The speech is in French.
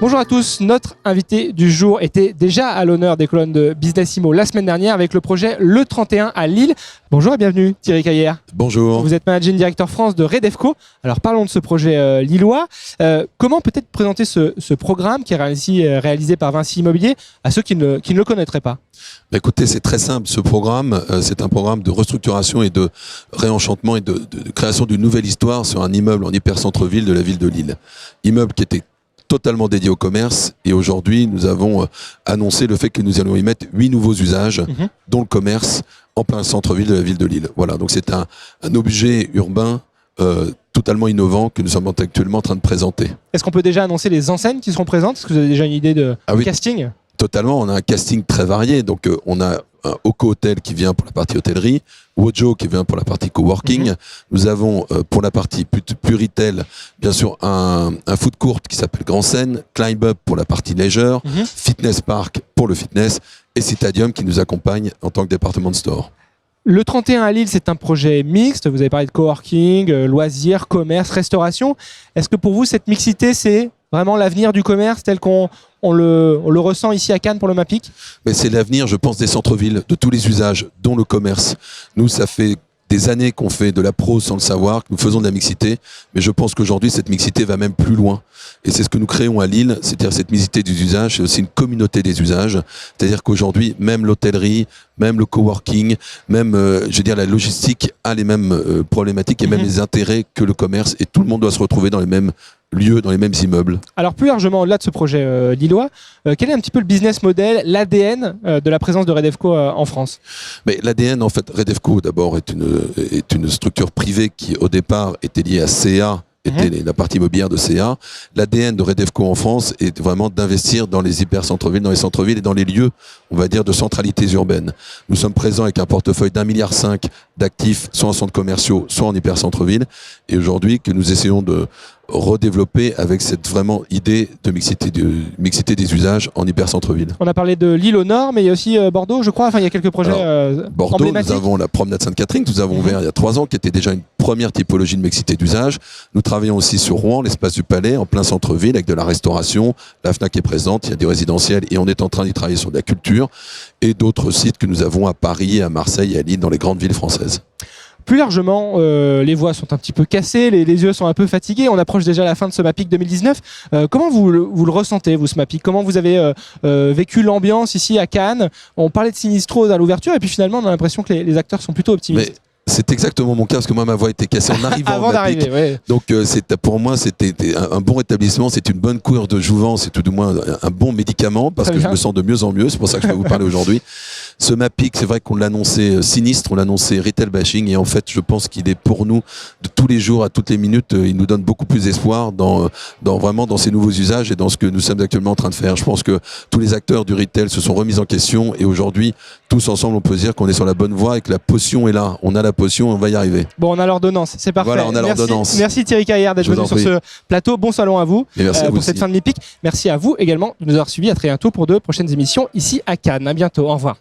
Bonjour à tous, notre invité du jour était déjà à l'honneur des colonnes de Business Immo la semaine dernière avec le projet Le 31 à Lille. Bonjour et bienvenue Thierry Caillère. Bonjour. Vous êtes Managing Director France de Redevco. Alors parlons de ce projet lillois. Comment peut-être présenter ce programme qui est réalisé par Vinci Immobilier à ceux qui ne le connaîtraient pas? Écoutez, c'est très simple. Ce programme, c'est un programme de restructuration et de réenchantement et de création d'une nouvelle histoire sur un immeuble en hyper-centre-ville de la ville de Lille. Immeuble qui était totalement dédié au commerce et aujourd'hui nous avons annoncé le fait que nous allons y mettre 8 nouveaux usages, dont le commerce en plein centre-ville de la ville de Lille. Voilà, donc c'est un objet urbain totalement innovant que nous sommes actuellement en train de présenter. Est-ce qu'on peut déjà annoncer les enseignes qui seront présentes? Est-ce que vous avez déjà une idée de casting? Totalement, on a un casting très varié. Donc on a un Oko Hotel qui vient pour la partie hôtellerie, Wojo qui vient pour la partie coworking. Nous avons pour la partie plus retail, bien sûr, un food court qui s'appelle Grand Seine, Climb Up pour la partie leisure, Fitness Park pour le fitness et Citadium qui nous accompagne en tant que département de store. Le 31 à Lille, c'est un projet mixte. Vous avez parlé de coworking, loisirs, commerce, restauration. Est-ce que pour vous, cette mixité, c'est vraiment l'avenir du commerce tel qu'on le ressent ici à Cannes pour le MAPIC? Mais c'est l'avenir, je pense, des centres-villes, de tous les usages, dont le commerce. Nous, ça fait des années qu'on fait de la prose sans le savoir, que nous faisons de la mixité, mais je pense qu'aujourd'hui, cette mixité va même plus loin. Et c'est ce que nous créons à Lille, c'est-à-dire cette mixité des usages, c'est aussi une communauté des usages. C'est-à-dire qu'aujourd'hui, même l'hôtellerie, même le coworking, même je veux dire la logistique a les mêmes problématiques et même les intérêts que le commerce, et tout le monde doit se retrouver dans les mêmes lieux, dans les mêmes immeubles. Alors plus largement au-delà de ce projet lillois, quel est un petit peu le business model, l'ADN de la présence de Redevco en France? Mais l'ADN, en fait, Redevco d'abord est une structure privée qui au départ était liée à CA, était la partie immobilière de CA. L'ADN de Redevco en France est vraiment d'investir dans les hyper-centres-villes, dans les centres-villes et dans les lieux, on va dire, de centralités urbaines. Nous sommes présents avec un portefeuille d'1,5 milliard d'actifs, soit en centres commerciaux, soit en hyper-centre-ville. Et aujourd'hui, que nous essayons de redévelopper avec cette vraiment idée de mixité des usages en hyper-centre-ville. On a parlé de Lille au nord, mais il y a aussi Bordeaux, je crois. Enfin, il y a quelques projets Bordeaux, emblématiques. nous avons la promenade Sainte-Catherine que nous avons ouvert il y a 3 ans, qui était déjà une première typologie de mixité d'usage. Nous travaillons aussi sur Rouen, l'espace du Palais, en plein centre-ville, avec de la restauration. La FNAC est présente, il y a du résidentiel et on est en train d'y travailler sur de la culture et d'autres sites que nous avons à Paris, à Marseille et à Lille, dans les grandes villes françaises. Plus largement, les voix sont un petit peu cassées, les yeux sont un peu fatigués. On approche déjà la fin de ce MAPIC 2019. Comment vous le ressentez, vous, ce MAPIC? Comment vous avez vécu l'ambiance ici à Cannes? On parlait de Sinistro à l'ouverture et puis finalement, on a l'impression que les acteurs sont plutôt optimistes. Mais c'est exactement mon cas, parce que moi, ma voix était cassée en arrivant avant d'arriver. Ouais. Donc, pour moi, c'était un bon rétablissement, c'est une bonne cure de jouvence, c'est tout du moins un bon médicament, parce que je me sens de mieux en mieux. C'est pour ça que je peux vous parler aujourd'hui. Ce MAPIC, c'est vrai qu'on l'a annoncé sinistre, on l'a annoncé retail bashing, et en fait, je pense qu'il est pour nous, de tous les jours, à toutes les minutes, il nous donne beaucoup plus d'espoir vraiment dans ces nouveaux usages et dans ce que nous sommes actuellement en train de faire. Je pense que tous les acteurs du retail se sont remis en question, et aujourd'hui, tous ensemble, on peut dire qu'on est sur la bonne voie et que la potion est là. On a la potion, on va y arriver. Bon, on a l'ordonnance, c'est parfait. Voilà, on a l'ordonnance. Merci Thierry Caillère d'être venu sur ce plateau. Bon salon à vous, pour cette fin de MAPIC. Merci à vous également de nous avoir suivis. À très bientôt pour de prochaines émissions ici à Cannes. À bientôt, au revoir.